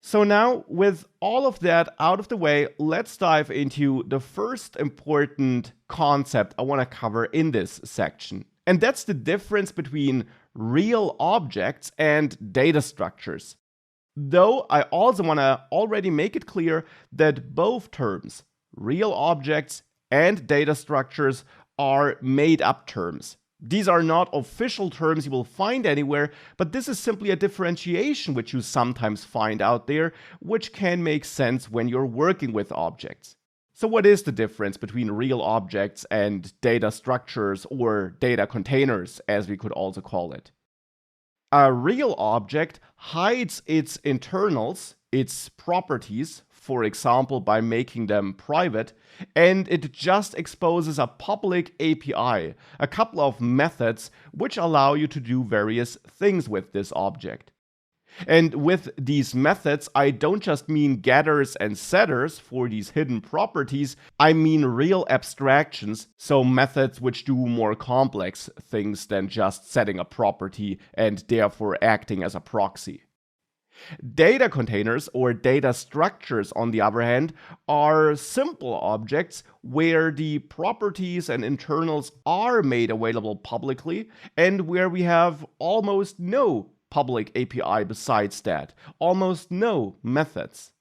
So now, with all of that out of the way, let's dive into the first important concept I want to cover in this section. And that's the difference between real objects and data structures. Though I also want to already make it clear that both terms, real objects and data structures, are made up terms. These are not official terms you will find anywhere, but this is simply a differentiation which you sometimes find out there, which can make sense when you're working with objects. So what is the difference between real objects and data structures, or data containers, as we could also call it? A real object hides its internals, its properties, for example by making them private, and it just exposes a public API, a couple of methods which allow you to do various things with this object. And with these methods, I don't just mean getters and setters for these hidden properties, I mean real abstractions, so methods which do more complex things than just setting a property and therefore acting as a proxy. Data containers, or data structures, on the other hand, are simple objects where the properties and internals are made available publicly and where we have almost no public API besides that, almost no methods.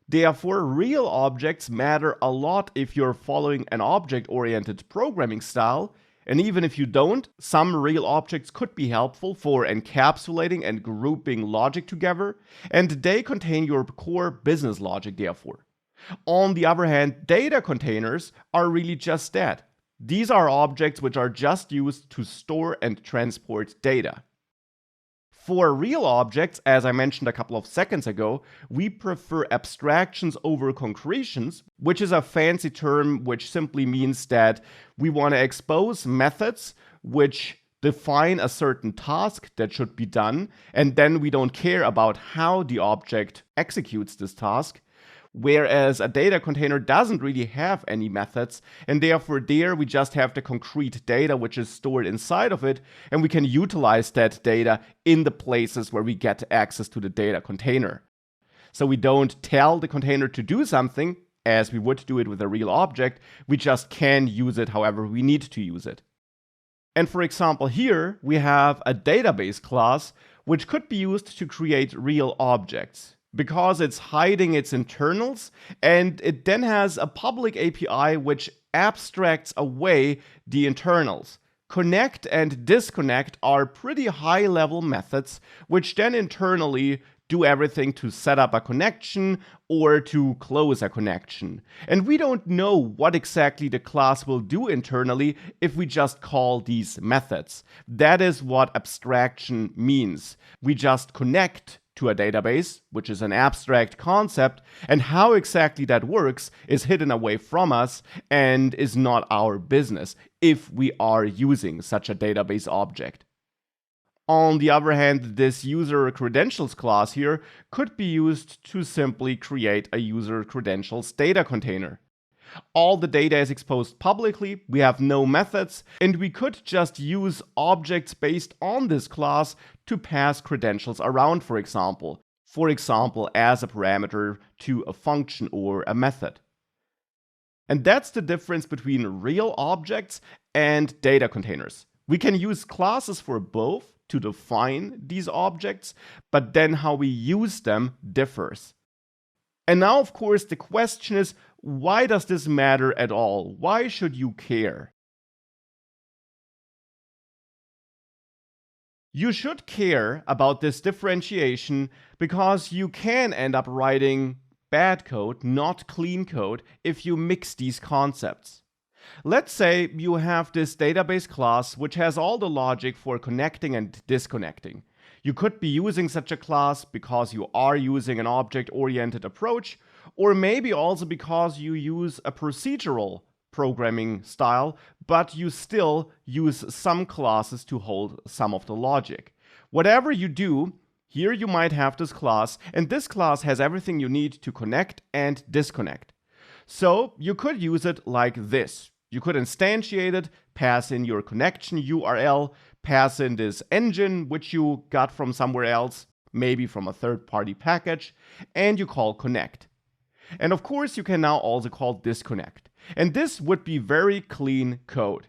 Therefore, real objects matter a lot if you're following an object-oriented programming style, and even if you don't, some real objects could be helpful for encapsulating and grouping logic together, and they contain your core business logic therefore. On the other hand, data containers are really just that. These are objects which are just used to store and transport data. For real objects, as I mentioned a couple of seconds ago, we prefer abstractions over concretions, which is a fancy term which simply means that we want to expose methods which define a certain task that should be done, and then we don't care about how the object executes this task. Whereas a data container doesn't really have any methods, and therefore there we just have the concrete data which is stored inside of it, and we can utilize that data in the places where we get access to the data container. So we don't tell the container to do something, as we would do it with a real object, we just can use it however we need to use it. And for example here, we have a database class which could be used to create real objects, because it's hiding its internals, and it then has a public API which abstracts away the internals. Connect and disconnect are pretty high-level methods which then internally do everything to set up a connection or to close a connection. And we don't know what exactly the class will do internally if we just call these methods. That is what abstraction means. We just connect to a database, which is an abstract concept, and how exactly that works is hidden away from us and is not our business if we are using such a database object. On the other hand, this user credentials class here could be used to simply create a user credentials data container. All the data is exposed publicly, we have no methods, and we could just use objects based on this class to pass credentials around, for example as a parameter to a function or a method. And that's the difference between real objects and data containers. We can use classes for both to define these objects, but then how we use them differs. And now, of course, the question is, why does this matter at all? Why should you care? You should care about this differentiation because you can end up writing bad code, not clean code, if you mix these concepts. Let's say you have this database class which has all the logic for connecting and disconnecting. You could be using such a class because you are using an object-oriented approach, or maybe also because you use a procedural programming style, but you still use some classes to hold some of the logic. Whatever you do, here you might have this class, and this class has everything you need to connect and disconnect. So you could use it like this. You could instantiate it, pass in your connection URL, pass in this engine which you got from somewhere else, maybe from a third-party package, and you call connect. And of course, you can now also call disconnect. And this would be very clean code.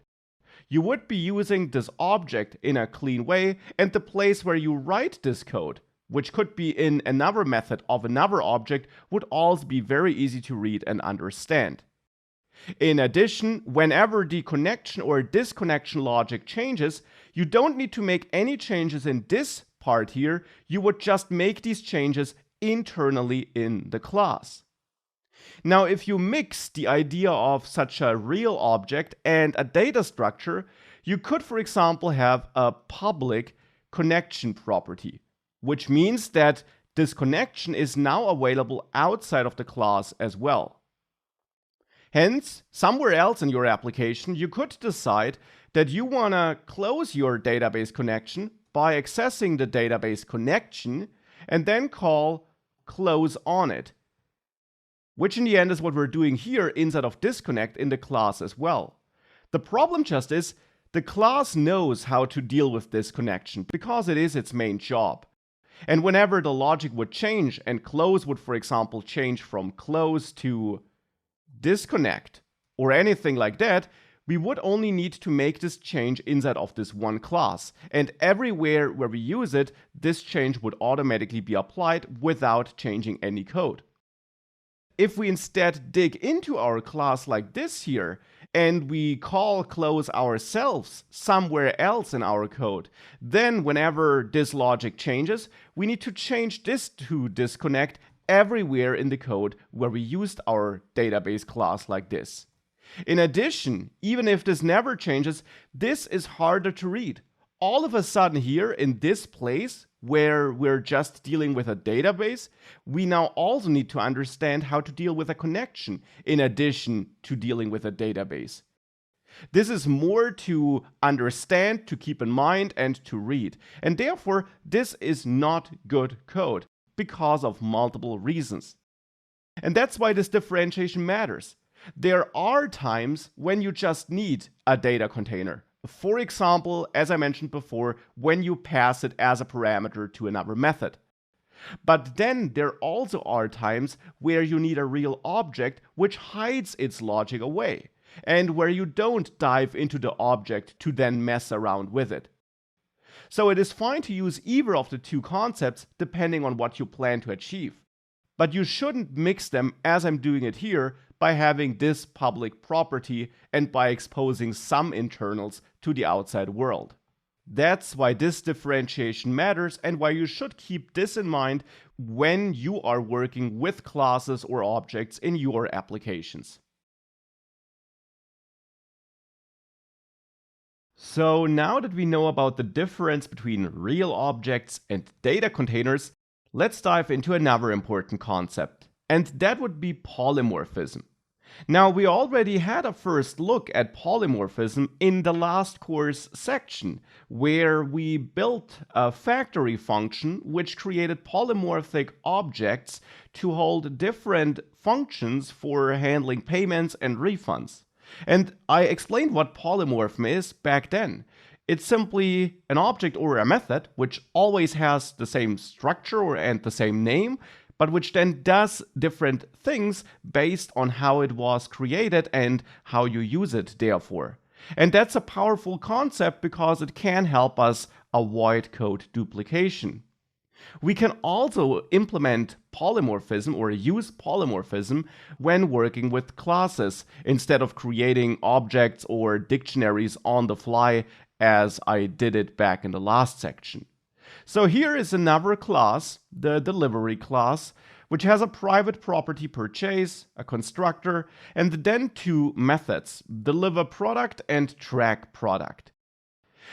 You would be using this object in a clean way, and the place where you write this code, which could be in another method of another object, would also be very easy to read and understand. In addition, whenever the connection or disconnection logic changes, you don't need to make any changes in this part here. You would just make these changes internally in the class. Now, if you mix the idea of such a real object and a data structure, you could, for example, have a public connection property, which means that this connection is now available outside of the class as well. Hence, somewhere else in your application, you could decide that you want to close your database connection by accessing the database connection and then call close on it, which in the end is what we're doing here inside of disconnect in the class as well. The problem just is the class knows how to deal with this connection because it is its main job. And whenever the logic would change and close would, for example, change from close to disconnect or anything like that, we would only need to make this change inside of this one class. And everywhere where we use it, this change would automatically be applied without changing any code. If we instead dig into our class like this here, and we call close ourselves somewhere else in our code, then whenever this logic changes, we need to change this to disconnect everywhere in the code where we used our database class like this. In addition, even if this never changes, this is harder to read. All of a sudden here in this place where we're just dealing with a database, we now also need to understand how to deal with a connection in addition to dealing with a database. This is more to understand, to keep in mind, and to read. And therefore, this is not good code because of multiple reasons. And that's why this differentiation matters. There are times when you just need a data container. For example, as I mentioned before, when you pass it as a parameter to another method. But then there also are times where you need a real object which hides its logic away, and where you don't dive into the object to then mess around with it. So it is fine to use either of the two concepts depending on what you plan to achieve. But you shouldn't mix them as I'm doing it here by having this public property and by exposing some internals to the outside world. That's why this differentiation matters and why you should keep this in mind when you are working with classes or objects in your applications. So now that we know about the difference between real objects and data containers, let's dive into another important concept, and that would be polymorphism. Now, we already had a first look at polymorphism in the last course section, where we built a factory function which created polymorphic objects to hold different functions for handling payments and refunds. And I explained what polymorphism is back then. It's simply an object or a method which always has the same structure and the same name, but which then does different things based on how it was created and how you use it, therefore. And that's a powerful concept because it can help us avoid code duplication. We can also implement polymorphism or use polymorphism when working with classes instead of creating objects or dictionaries on the fly as I did it back in the last section. So here is another class, the delivery class, which has a private property purchase, a constructor, and then two methods, deliver product and track product.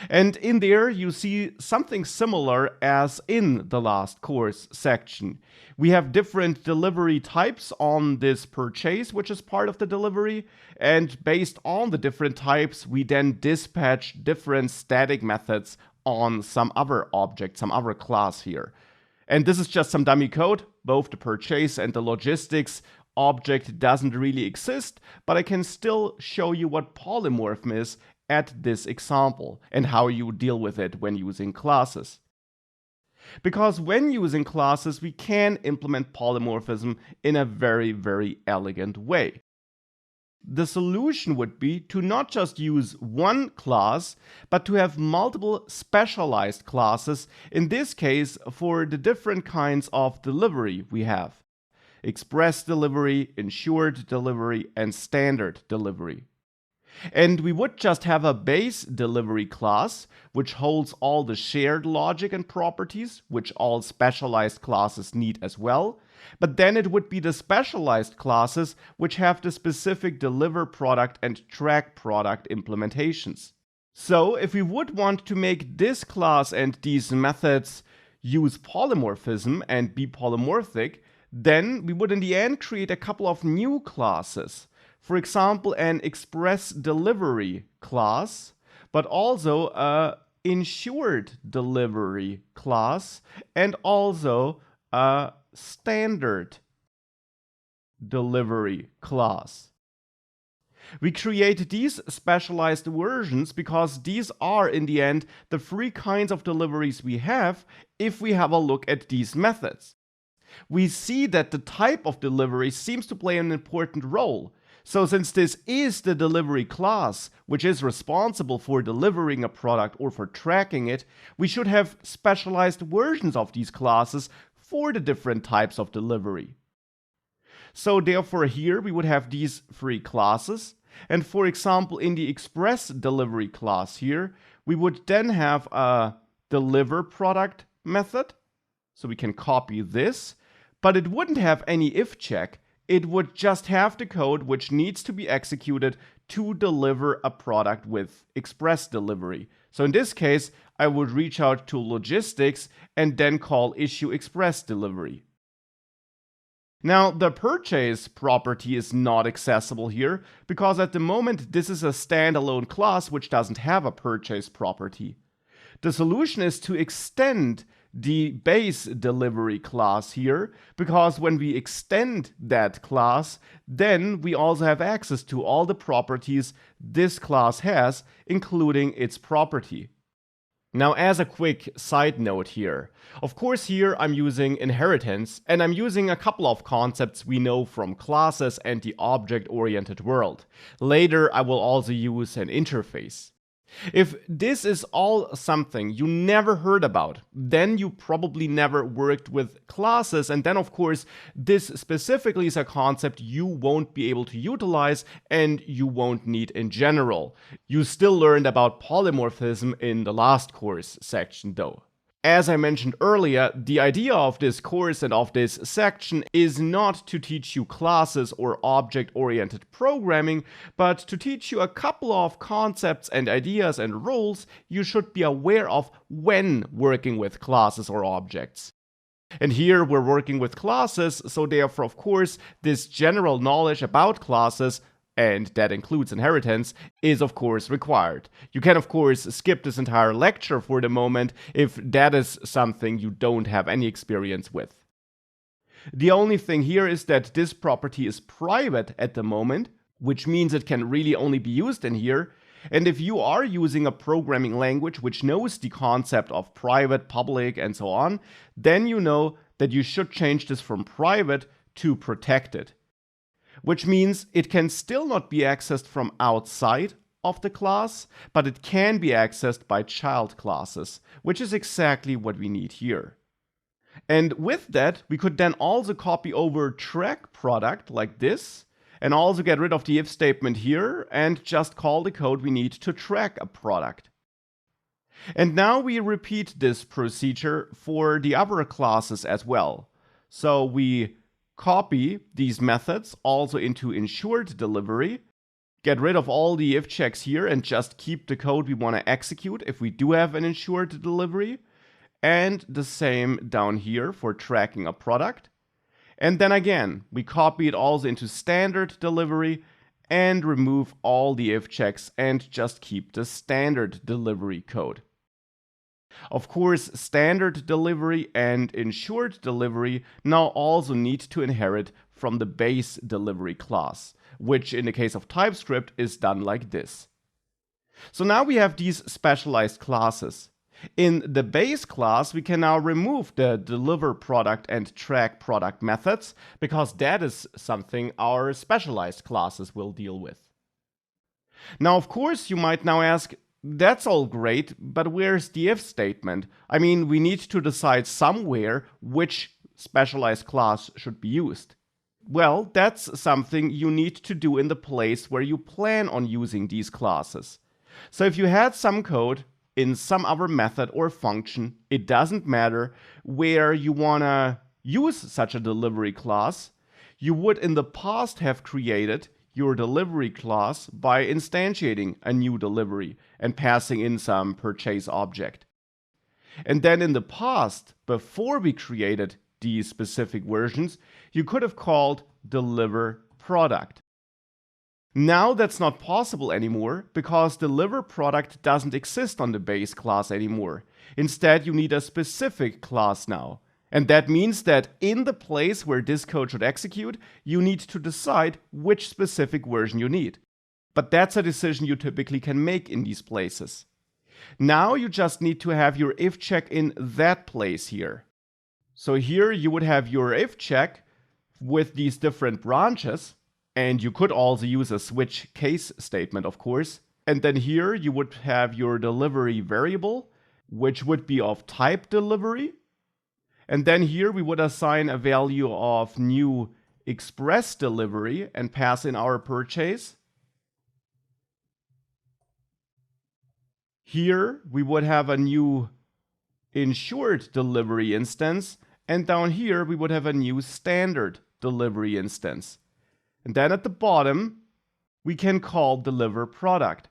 And in there you see something similar as in the last course section. We have different delivery types on this purchase, which is part of the delivery, and based on the different types, we then dispatch different static methods on some other object, some other class here. And this is just some dummy code. Both the purchase and the logistics object doesn't really exist, but I can still show you what polymorphism is at this example and how you deal with it when using classes. Because when using classes, we can implement polymorphism in a very, very elegant way. The solution would be to not just use one class, but to have multiple specialized classes, in this case for the different kinds of delivery we have: express delivery, ensured delivery, and standard delivery. And we would just have a base delivery class, which holds all the shared logic and properties, which all specialized classes need as well. But then it would be the specialized classes which have the specific deliver product and track product implementations. So if we would want to make this class and these methods use polymorphism and be polymorphic, then we would in the end create a couple of new classes. For example, an express delivery class, but also a ensured delivery class, and also a standard delivery class. We create these specialized versions because these are, in the end, the three kinds of deliveries we have if we have a look at these methods. We see that the type of delivery seems to play an important role. So since this is the delivery class, which is responsible for delivering a product or for tracking it, we should have specialized versions of these classes for the different types of delivery. So therefore here we would have these three classes, and for example in the express delivery class here, we would then have a deliver product method, so we can copy this, but it wouldn't have any if check. It would just have the code which needs to be executed to deliver a product with express delivery. So in this case, I would reach out to logistics and then call issue express delivery. Now, the purchase property is not accessible here because at the moment this is a standalone class which doesn't have a purchase property. The solution is to extend the base delivery class here, because when we extend that class, then we also have access to all the properties this class has, including its property. Now, as a quick side note here, of course here I'm using inheritance, and I'm using a couple of concepts we know from classes and the object-oriented world. Later I will also use an interface. If this is all something you never heard about, then you probably never worked with classes, and then of course this specifically is a concept you won't be able to utilize and you won't need in general. You still learned about polymorphism in the last course section though. As I mentioned earlier, the idea of this course and of this section is not to teach you classes or object-oriented programming, but to teach you a couple of concepts and ideas and rules you should be aware of when working with classes or objects. And here we're working with classes, so therefore, of course, this general knowledge about classes, and that includes inheritance, is of course required. You can of course skip this entire lecture for the moment if that is something you don't have any experience with. The only thing here is that this property is private at the moment, which means it can really only be used in here. And if you are using a programming language which knows the concept of private, public, and so on, then you know that you should change this from private to protected. Which means it can still not be accessed from outside of the class, but it can be accessed by child classes, which is exactly what we need here. And with that, we could then also copy over track product like this, and also get rid of the if statement here, and just call the code we need to track a product. And now we repeat this procedure for the other classes as well. So we copy these methods also into ensured delivery, get rid of all the if checks here and just keep the code we want to execute if we do have an ensured delivery, and the same down here for tracking a product. And then again, we copy it also into standard delivery and remove all the if checks and just keep the standard delivery code. Of course, standard delivery and ensured delivery now also need to inherit from the base delivery class, which in the case of TypeScript is done like this. So now we have these specialized classes. In the base class, we can now remove the deliver product and track product methods because that is something our specialized classes will deal with. Now, of course, you might now ask, that's all great, but where's the if statement? I mean, we need to decide somewhere which specialized class should be used. Well, that's something you need to do in the place where you plan on using these classes. So if you had some code in some other method or function, it doesn't matter where you want to use such a delivery class, you would in the past have created your delivery class by instantiating a new delivery and passing in some purchase object. And then in the past, before we created these specific versions, you could have called deliver product. Now that's not possible anymore because deliver product doesn't exist on the base class anymore. Instead, you need a specific class now. And that means that in the place where this code should execute, you need to decide which specific version you need. But that's a decision you typically can make in these places. Now you just need to have your if check in that place here. So here you would have your if check with these different branches. And you could also use a switch case statement, of course. And then here you would have your delivery variable, which would be of type delivery. And then here we would assign a value of new express delivery and pass in our purchase. Here we would have a new ensured delivery instance. And down here we would have a new standard delivery instance. And then at the bottom, we can call deliver product.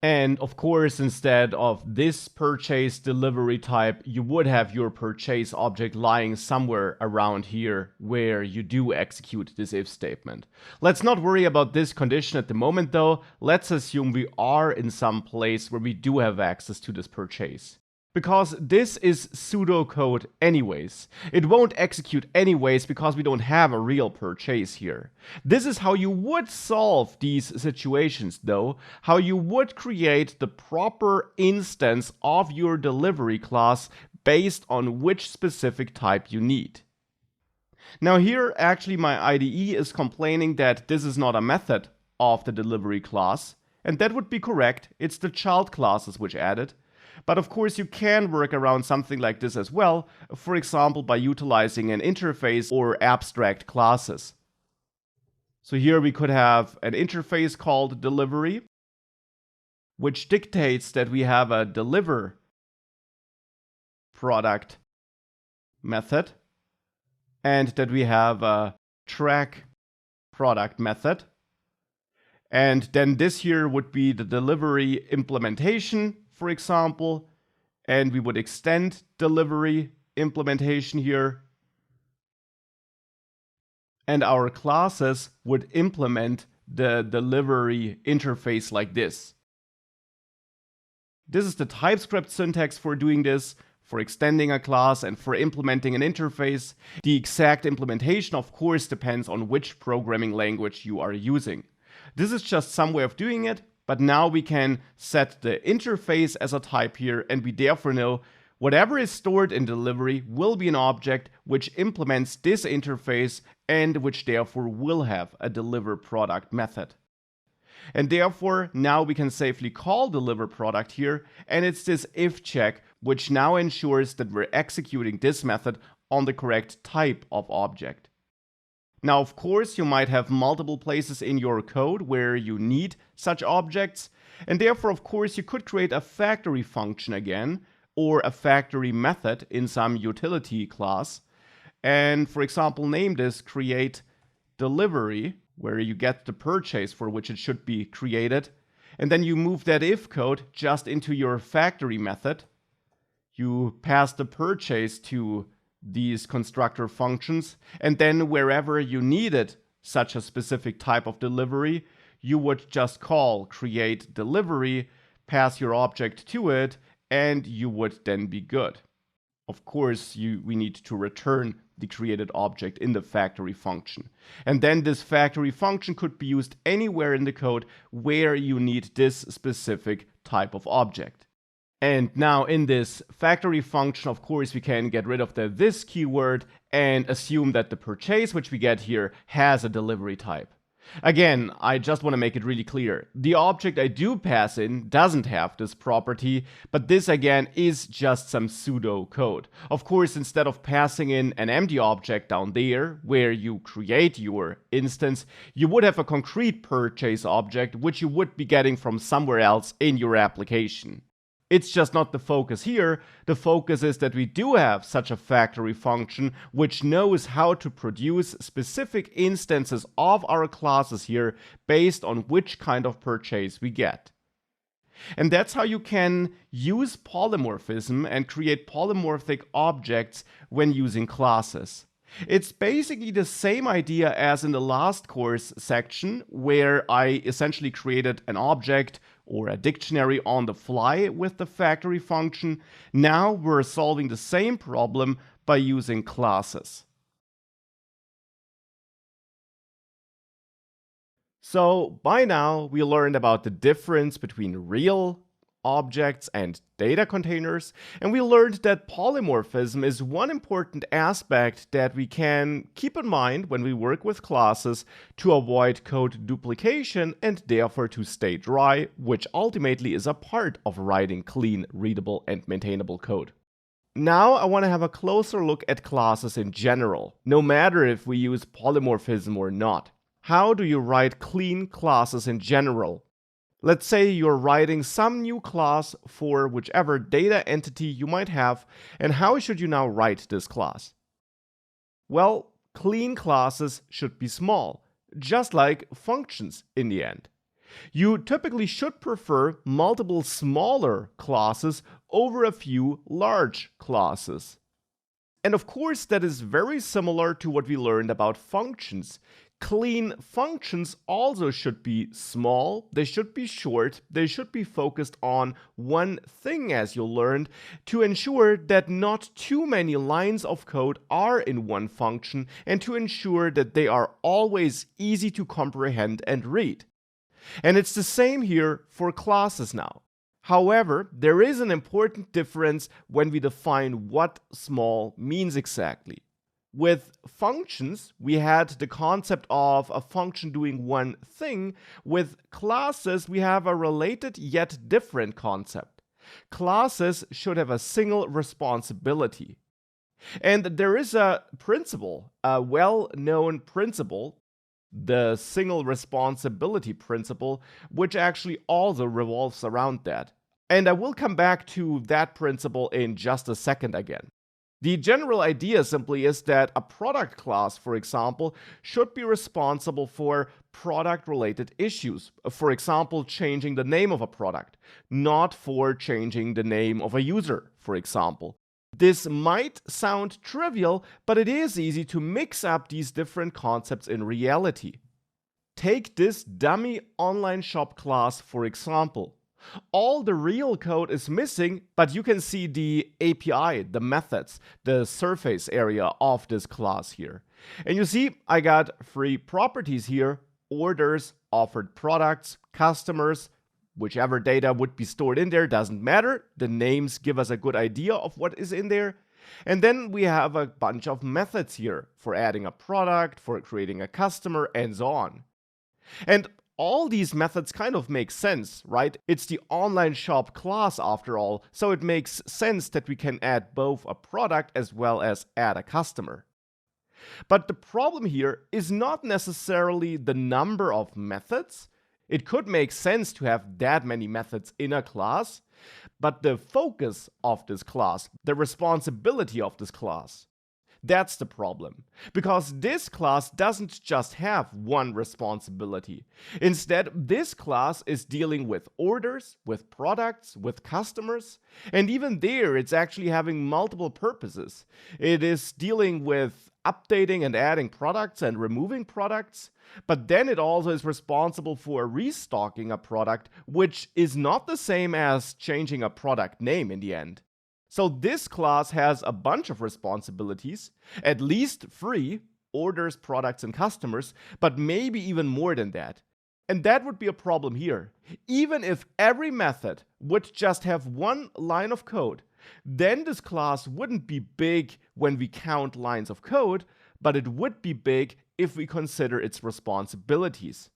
And of course, instead of this purchase delivery type, you would have your purchase object lying somewhere around here where you do execute this if statement. Let's not worry about this condition at the moment though. Let's assume we are in some place where we do have access to this purchase. Because this is pseudocode anyways. It won't execute anyways because we don't have a real purchase here. This is how you would solve these situations though, how you would create the proper instance of your delivery class based on which specific type you need. Now here actually my IDE is complaining that this is not a method of the delivery class, and that would be correct. It's the child classes which added. But of course you can work around something like this as well, for example by utilizing an interface or abstract classes. So here we could have an interface called delivery, which dictates that we have a deliver product method and that we have a track product method. And then this here would be the delivery implementation, for example, and we would extend delivery implementation here. And our classes would implement the delivery interface like this. This is the TypeScript syntax for doing this, for extending a class and for implementing an interface. The exact implementation, of course, depends on which programming language you are using. This is just some way of doing it. But now we can set the interface as a type here, and we therefore know whatever is stored in delivery will be an object which implements this interface and which therefore will have a deliver product method. And therefore now we can safely call deliver product here, and it's this if check which now ensures that we're executing this method on the correct type of object. Now, of course, you might have multiple places in your code where you need such objects, and therefore, of course, you could create a factory function again, or a factory method in some utility class, and, for example, name this create delivery, where you get the purchase for which it should be created, and then you move that if code just into your factory method. You pass the purchase to these constructor functions, and then wherever you needed such a specific type of delivery, you would just call create delivery, pass your object to it, and you would then be good. Of course, we need to return the created object in the factory function. And then this factory function could be used anywhere in the code where you need this specific type of object. And now in this factory function, of course, we can get rid of the this keyword and assume that the purchase, which we get here, has a delivery type. Again, I just want to make it really clear. The object I do pass in doesn't have this property, but this again is just some pseudo code. Of course, instead of passing in an empty object down there where you create your instance, you would have a concrete purchase object which you would be getting from somewhere else in your application. It's just not the focus here. The focus is that we do have such a factory function which knows how to produce specific instances of our classes here based on which kind of purchase we get. And that's how you can use polymorphism and create polymorphic objects when using classes. It's basically the same idea as in the last course section, where I essentially created an object or a dictionary on the fly with the factory function. Now we're solving the same problem by using classes. So by now we learned about the difference between real objects and data containers, and we learned that polymorphism is one important aspect that we can keep in mind when we work with classes to avoid code duplication and therefore to stay dry, which ultimately is a part of writing clean, readable, and maintainable code. Now I want to have a closer look at classes in general, no matter if we use polymorphism or not. How do you write clean classes in general? Let's say you're writing some new class for whichever data entity you might have, and how should you now write this class? Well, clean classes should be small, just like functions in the end. You typically should prefer multiple smaller classes over a few large classes. And of course, that is very similar to what we learned about functions. Clean functions also should be small, they should be short, they should be focused on one thing, as you learned, to ensure that not too many lines of code are in one function and to ensure that they are always easy to comprehend and read. And it's the same here for classes now. However, there is an important difference when we define what small means exactly. With functions, we had the concept of a function doing one thing. With classes, we have a related yet different concept. Classes should have a single responsibility. And there is a principle, a well-known principle, the single responsibility principle, which actually also revolves around that. And I will come back to that principle in just a second again. The general idea simply is that a product class, for example, should be responsible for product-related issues. For example, changing the name of a product, not for changing the name of a user, for example. This might sound trivial, but it is easy to mix up these different concepts in reality. Take this dummy online shop class, for example. All the real code is missing, but you can see the API, the methods, the surface area of this class here. And you see, I got three properties here: orders, offered products, customers. Whichever data would be stored in there doesn't matter. The names give us a good idea of what is in there. And then we have a bunch of methods here for adding a product, for creating a customer, and so on. And all these methods kind of make sense, right? It's the online shop class after all, so it makes sense that we can add both a product as well as add a customer. But the problem here is not necessarily the number of methods. It could make sense to have that many methods in a class, but the focus of this class, the responsibility of this class, that's the problem, because this class doesn't just have one responsibility. Instead, this class is dealing with orders, with products, with customers, and even there it's actually having multiple purposes. It is dealing with updating and adding products and removing products, but then it also is responsible for restocking a product, which is not the same as changing a product name in the end. So this class has a bunch of responsibilities, at least 3, orders, products, and customers, but maybe even more than that. And that would be a problem here. Even if every method would just have one line of code, then this class wouldn't be big when we count lines of code, but it would be big if we consider its responsibilities.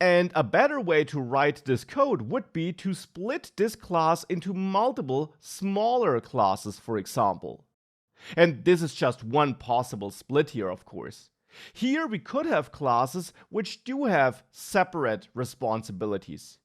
And a better way to write this code would be to split this class into multiple smaller classes, for example. And this is just one possible split here, of course. Here we could have classes which do have separate responsibilities.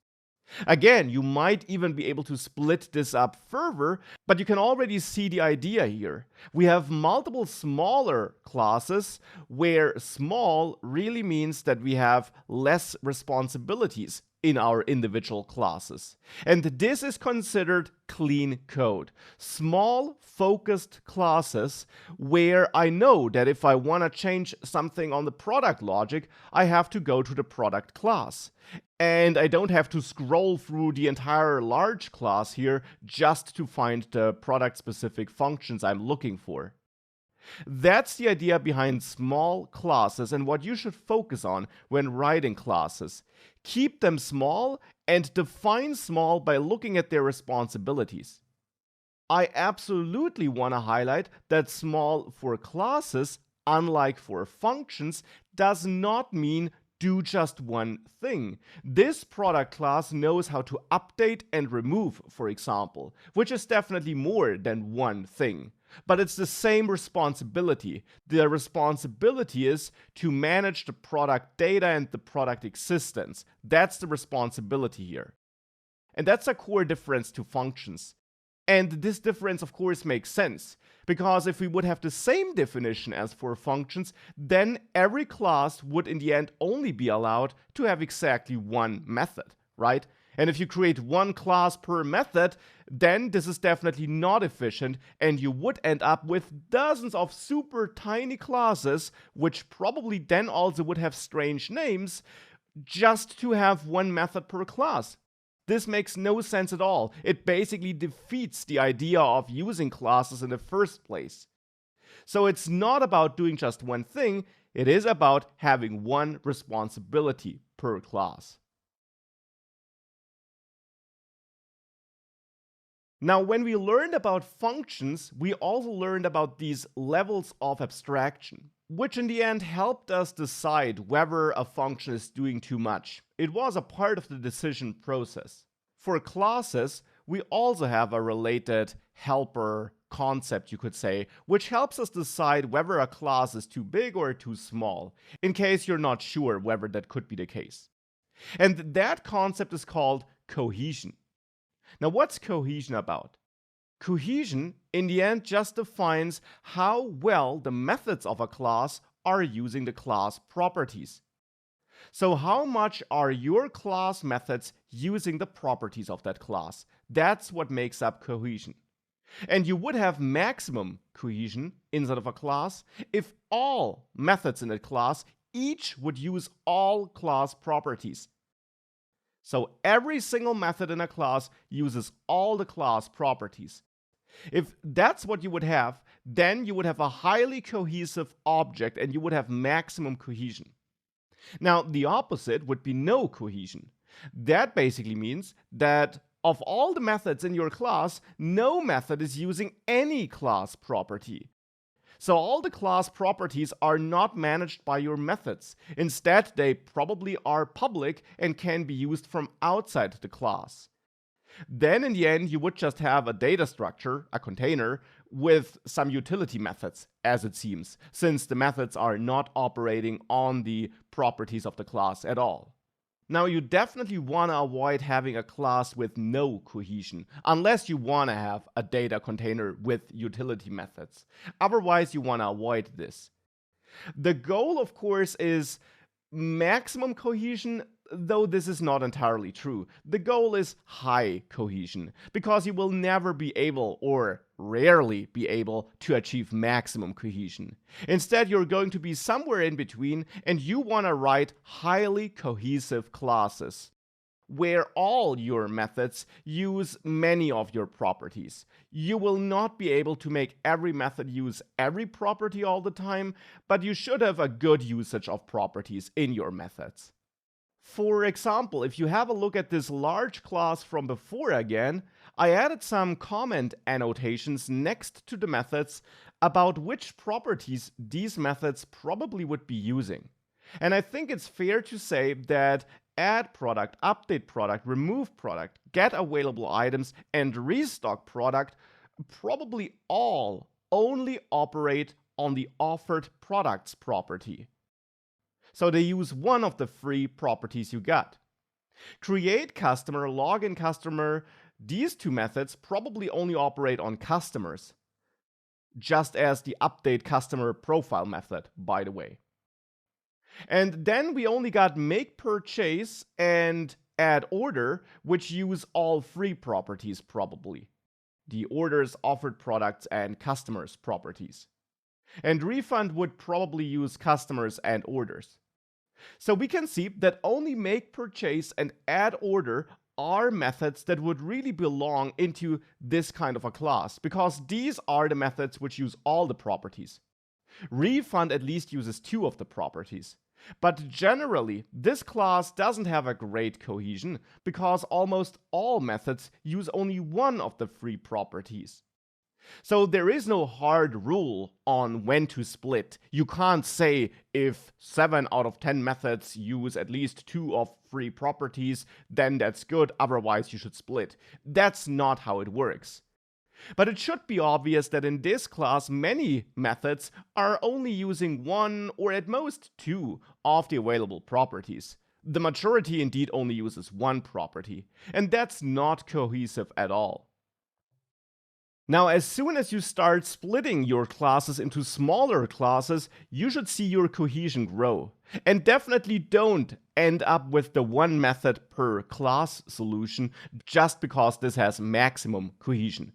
Again, you might even be able to split this up further, but you can already see the idea here. We have multiple smaller classes where small really means that we have less responsibilities in our individual classes. And this is considered clean code. Small, focused classes where I know that if I want to change something on the product logic, I have to go to the product class. And I don't have to scroll through the entire large class here just to find the product-specific functions I'm looking for. That's the idea behind small classes and what you should focus on when writing classes. Keep them small and define small by looking at their responsibilities. I absolutely want to highlight that small for classes, unlike for functions, does not mean do just one thing. This product class knows how to update and remove, for example, which is definitely more than one thing. But it's the same responsibility. The responsibility is to manage the product data and the product existence. That's the responsibility here. And that's a core difference to functions. And this difference, of course, makes sense, because if we would have the same definition as for functions, then every class would in the end only be allowed to have exactly one method, right? And if you create one class per method, then this is definitely not efficient, and you would end up with dozens of super tiny classes, which probably then also would have strange names, just to have one method per class. This makes no sense at all. It basically defeats the idea of using classes in the first place. So it's not about doing just one thing, it is about having one responsibility per class. Now, when we learned about functions, we also learned about these levels of abstraction, which in the end helped us decide whether a function is doing too much. It was a part of the decision process. For classes, we also have a related helper concept, you could say, which helps us decide whether a class is too big or too small, in case you're not sure whether that could be the case. And that concept is called cohesion. Now, what's cohesion about? Cohesion, in the end, just defines how well the methods of a class are using the class properties. So how much are your class methods using the properties of that class? That's what makes up cohesion. And you would have maximum cohesion inside of a class if all methods in that class each would use all class properties. So every single method in a class uses all the class properties. If that's what you would have, then you would have a highly cohesive object and you would have maximum cohesion. Now, the opposite would be no cohesion. That basically means that of all the methods in your class, no method is using any class property. So all the class properties are not managed by your methods. Instead, they probably are public and can be used from outside the class. Then in the end, you would just have a data structure, a container, with some utility methods, as it seems, since the methods are not operating on the properties of the class at all. Now, you definitely want to avoid having a class with no cohesion, unless you want to have a data container with utility methods. Otherwise, you want to avoid this. The goal, of course, is maximum cohesion, though this is not entirely true. The goal is high cohesion, because you will never be able, or rarely be able, to achieve maximum cohesion. Instead, you're going to be somewhere in between, and you want to write highly cohesive classes, where all your methods use many of your properties. You will not be able to make every method use every property all the time, but you should have a good usage of properties in your methods. For example, if you have a look at this large class from before again, I added some comment annotations next to the methods about which properties these methods probably would be using. And I think it's fair to say that add product, update product, remove product, get available items, and restock product probably all only operate on the offered products property. So they use one of the three properties you got. Create customer, login customer, these two methods probably only operate on customers, just as the update customer profile method, by the way. And then we only got make purchase and add order, which use all three properties probably. The orders, offered products, and customers properties. And refund would probably use customers and orders. So we can see that only make purchase and add order are methods that would really belong into this kind of a class, because these are the methods which use all the properties. Refund at least uses two of the properties. But generally, this class doesn't have a great cohesion because almost all methods use only one of the three properties. So there is no hard rule on when to split. You can't say if 7 out of 10 methods use at least 2 of 3 properties, then that's good, otherwise you should split. That's not how it works. But it should be obvious that in this class, many methods are only using 1 or at most 2 of the available properties. The majority indeed only uses 1 property, and that's not cohesive at all. Now, as soon as you start splitting your classes into smaller classes, you should see your cohesion grow. And definitely don't end up with the 1 method per class solution just because this has maximum cohesion.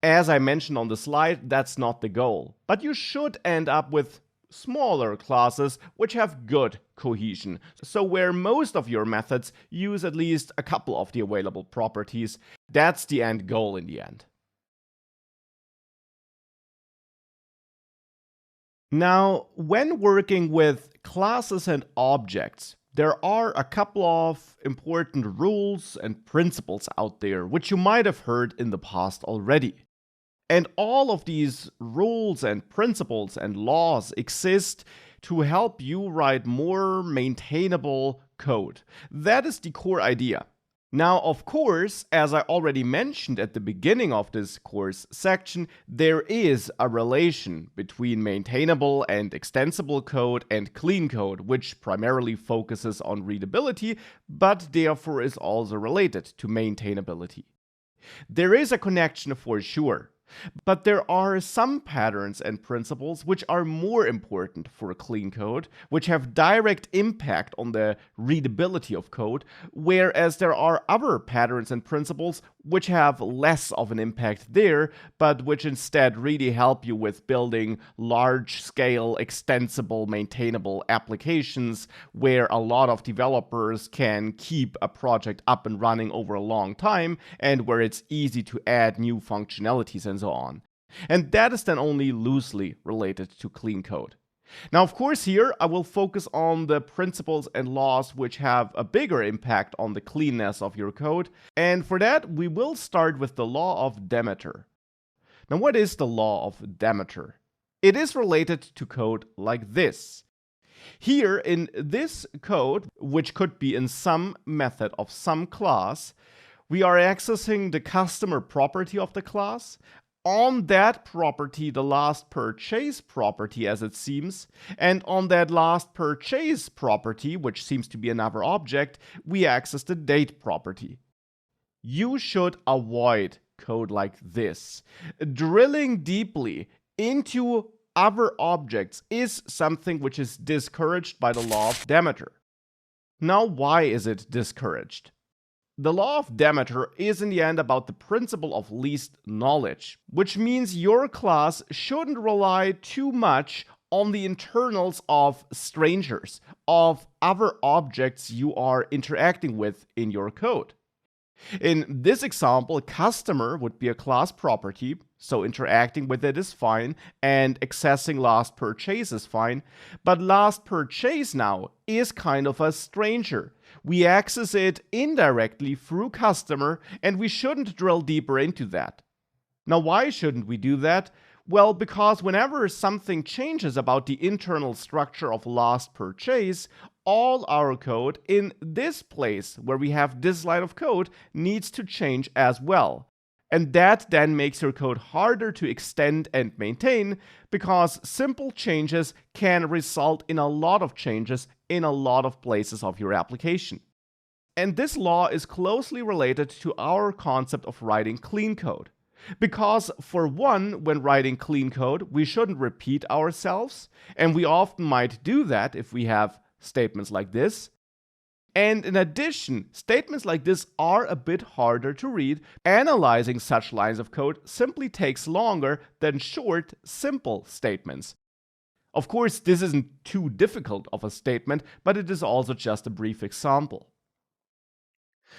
As I mentioned on the slide, that's not the goal. But you should end up with smaller classes which have good cohesion. So where most of your methods use at least a couple of the available properties, that's the end goal in the end. Now, when working with classes and objects, there are a couple of important rules and principles out there which you might have heard in the past already. And all of these rules and principles and laws exist to help you write more maintainable code. That is the core idea. Now, of course, as I already mentioned at the beginning of this course section, there is a relation between maintainable and extensible code and clean code, which primarily focuses on readability, but therefore is also related to maintainability. There is a connection for sure. But there are some patterns and principles which are more important for clean code, which have direct impact on the readability of code, whereas there are other patterns and principles which have less of an impact there, but which instead really help you with building large-scale, extensible, maintainable applications where a lot of developers can keep a project up and running over a long time, and where it's easy to add new functionalities and so on. And that is then only loosely related to clean code. Now, of course, here I will focus on the principles and laws which have a bigger impact on the cleanness of your code. And for that, we will start with the law of Demeter. Now, what is the law of Demeter? It is related to code like this. Here in this code, which could be in some method of some class, we are accessing the customer property of the class. On that property, the last purchase property, as it seems, and on that last purchase property, which seems to be another object, we access the date property. You should avoid code like this. Drilling deeply into other objects is something which is discouraged by the law of Demeter. Now, why is it discouraged? The law of Demeter is in the end about the principle of least knowledge, which means your class shouldn't rely too much on the internals of strangers, of other objects you are interacting with in your code. In this example, customer would be a class property, so interacting with it is fine, and accessing last purchase is fine. But last purchase now is kind of a stranger. We access it indirectly through customer, and we shouldn't drill deeper into that. Now, why shouldn't we do that? Well, because whenever something changes about the internal structure of last purchase, all our code in this place where we have this line of code needs to change as well. And that then makes your code harder to extend and maintain, because simple changes can result in a lot of changes in a lot of places of your application. And this law is closely related to our concept of writing clean code. Because for one, when writing clean code, we shouldn't repeat ourselves, and we often might do that if we have statements like this. And in addition, statements like this are a bit harder to read. Analyzing such lines of code simply takes longer than short, simple statements. Of course, this isn't too difficult of a statement, but it is also just a brief example.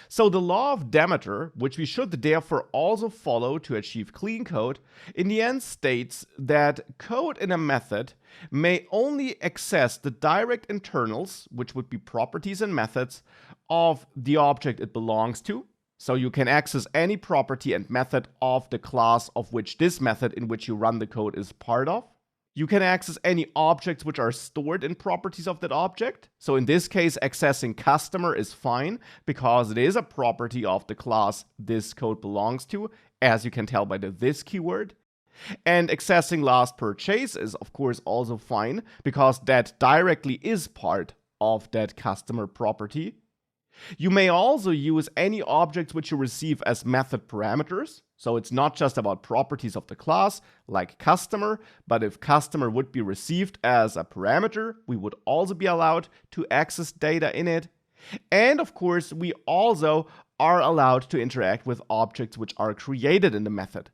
So the law of Demeter, which we should therefore also follow to achieve clean code, in the end states that code in a method may only access the direct internals, which would be properties and methods, of the object it belongs to. So you can access any property and method of the class of which this method in which you run the code is part of. You can access any objects which are stored in properties of that object. So in this case, accessing customer is fine because it is a property of the class this code belongs to, as you can tell by the this keyword. And accessing last purchase is of course also fine because that directly is part of that customer property. You may also use any objects which you receive as method parameters. So it's not just about properties of the class, like customer, but if customer would be received as a parameter, we would also be allowed to access data in it. And of course, we also are allowed to interact with objects which are created in the method.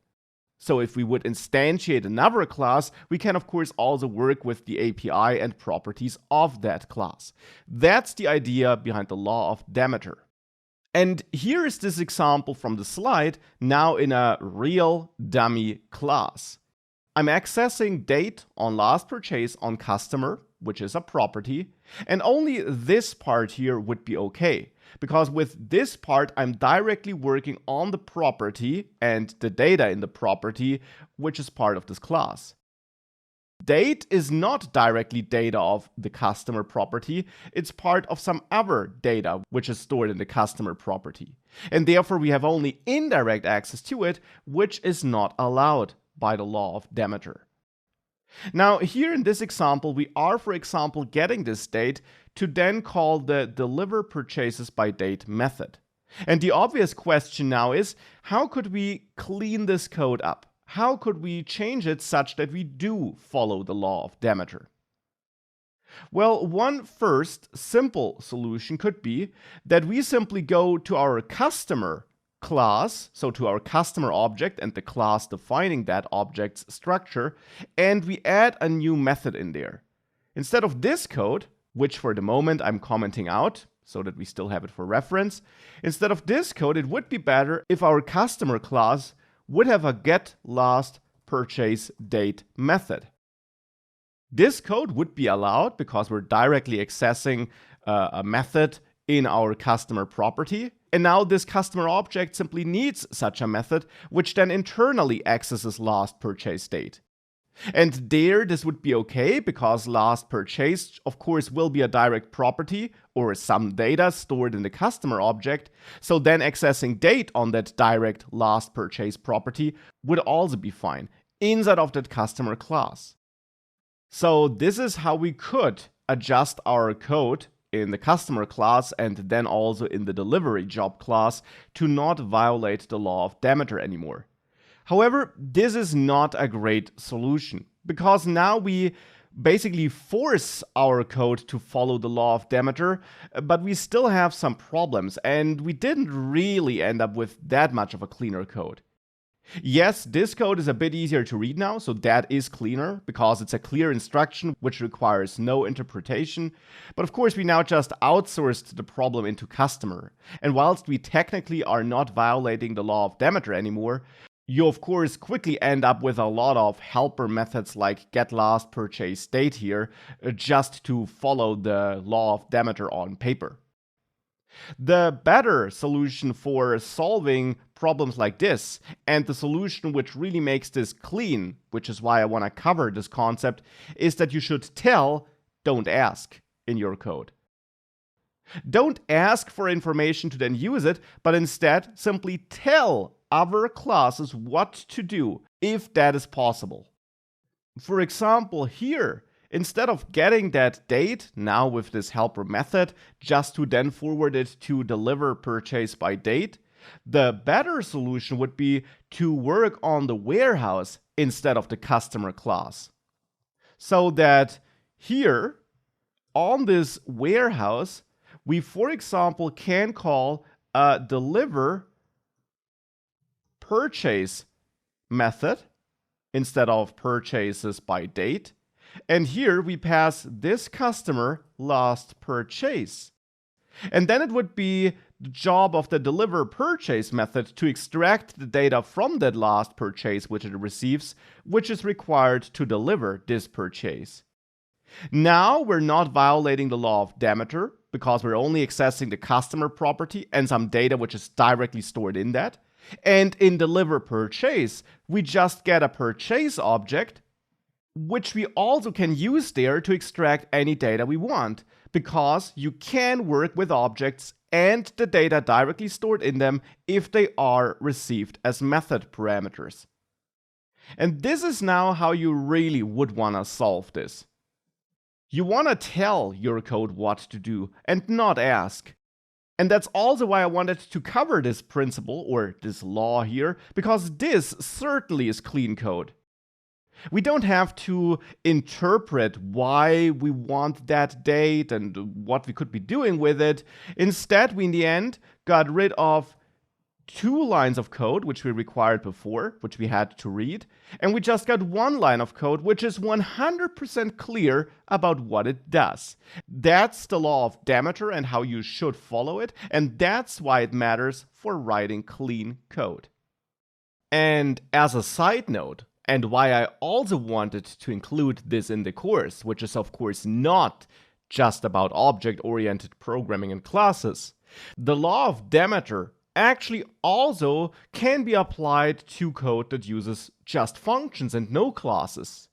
So if we would instantiate another class, we can of course also work with the API and properties of that class. That's the idea behind the law of Demeter. And here is this example from the slide, now in a real dummy class. I'm accessing date on last purchase on customer, which is a property, and only this part here would be okay. Because with this part, I'm directly working on the property and the data in the property, which is part of this class. Date is not directly data of the customer property, it's part of some other data which is stored in the customer property. And therefore we have only indirect access to it, which is not allowed by the law of Demeter. Now here in this example, we are for example getting this date to then call the deliver purchases by date method. And the obvious question now is, how could we clean this code up? How could we change it such that we do follow the law of Demeter? Well, one first simple solution could be that we simply go to our customer class, so to our customer object and the class defining that object's structure, and we add a new method in there. Instead of this code, which for the moment I'm commenting out, so that we still have it for reference, instead of this code, it would be better if our customer class would have a get last purchase date method. This code would be allowed because we're directly accessing a method in our customer property. And now this customer object simply needs such a method, which then internally accesses last purchase date. And there, this would be okay because last purchase, of course, will be a direct property or some data stored in the customer object. So then accessing date on that direct last purchase property would also be fine inside of that customer class. So this is how we could adjust our code in the customer class and then also in the delivery job class to not violate the law of Demeter anymore. However, this is not a great solution because now we basically force our code to follow the law of Demeter, but we still have some problems and we didn't really end up with that much of a cleaner code. Yes, this code is a bit easier to read now, so that is cleaner because it's a clear instruction which requires no interpretation. But of course, we now just outsourced the problem into customer. And whilst we technically are not violating the law of Demeter anymore, you of course quickly end up with a lot of helper methods like getLastPurchaseDate here, just to follow the law of Demeter on paper. The better solution for solving problems like this, and the solution which really makes this clean, which is why I want to cover this concept, is that you should tell, don't ask in your code. Don't ask for information to then use it, but instead simply tell other classes what to do, if that is possible. For example, here, instead of getting that date, now with this helper method, just to then forward it to deliver purchase by date, the better solution would be to work on the warehouse instead of the customer class. So that here, on this warehouse, we, for example, can call a deliver purchase method instead of purchases by date. And here we pass this customer last purchase. And then it would be the job of the deliver purchase method to extract the data from that last purchase which it receives, which is required to deliver this purchase. Now we're not violating the law of Demeter because we're only accessing the customer property and some data which is directly stored in that. And in deliver purchase, we just get a purchase object, which we also can use there to extract any data we want, because you can work with objects and the data directly stored in them if they are received as method parameters. And this is now how you really would want to solve this. You want to tell your code what to do and not ask. And that's also why I wanted to cover this principle or this law here, because this certainly is clean code. We don't have to interpret why we want that date and what we could be doing with it. Instead, we in the end got rid of 2 lines of code, which we required before, which we had to read, and we just got 1 line of code, which is 100% clear about what it does. That's the law of Demeter and how you should follow it, and that's why it matters for writing clean code. And as a side note, and why I also wanted to include this in the course, which is of course not just about object-oriented programming and classes, the law of Demeter actually also can be applied to code that uses just functions and no classes.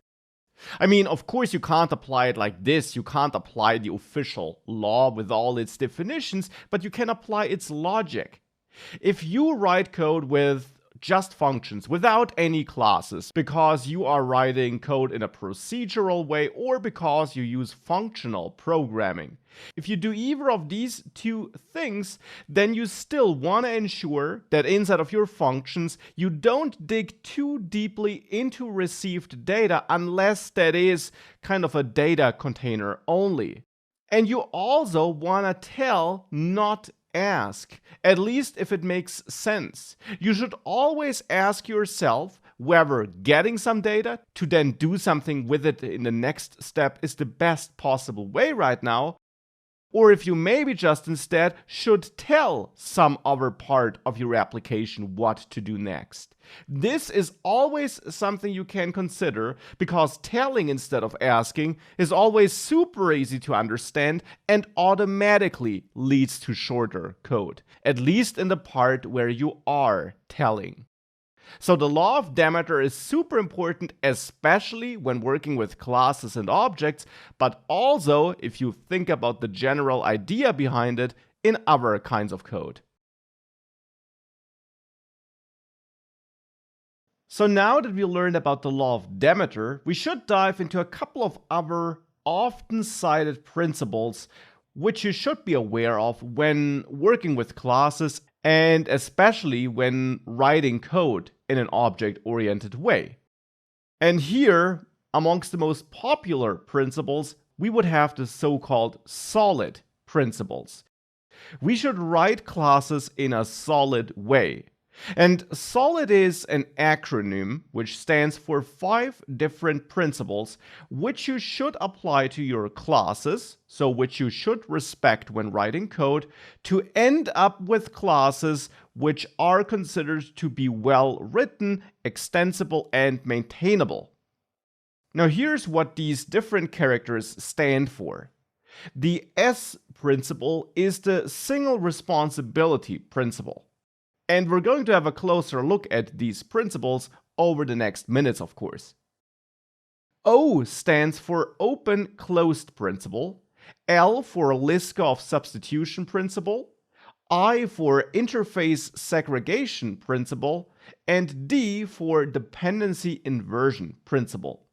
I mean, of course you can't apply it like this, you can't apply the official law with all its definitions, but you can apply its logic. If you write code with just functions without any classes because you are writing code in a procedural way or because you use functional programming. If you do either of these 2 things, then you still want to ensure that inside of your functions you don't dig too deeply into received data unless that is kind of a data container only. And you also want to tell not ask, at least if it makes sense. You should always ask yourself whether getting some data to then do something with it in the next step is the best possible way right now, or if you maybe just instead should tell some other part of your application what to do next. This is always something you can consider because telling instead of asking is always super easy to understand and automatically leads to shorter code, at least in the part where you are telling. So the law of Demeter is super important, especially when working with classes and objects, but also if you think about the general idea behind it in other kinds of code. So now that we learned about the law of Demeter, we should dive into a couple of other often cited principles which you should be aware of when working with classes and especially when writing code in an object-oriented way. And here, amongst the most popular principles, we would have the so-called solid principles. We should write classes in a solid way. And SOLID is an acronym which stands for 5 different principles which you should apply to your classes, so which you should respect when writing code, to end up with classes which are considered to be well written, extensible, and maintainable. Now here's what these different characters stand for. The S principle is the single responsibility principle. And we're going to have a closer look at these principles over the next minutes, of course. O stands for open-closed principle, L for Liskov substitution principle, I for interface segregation principle, and D for dependency inversion principle.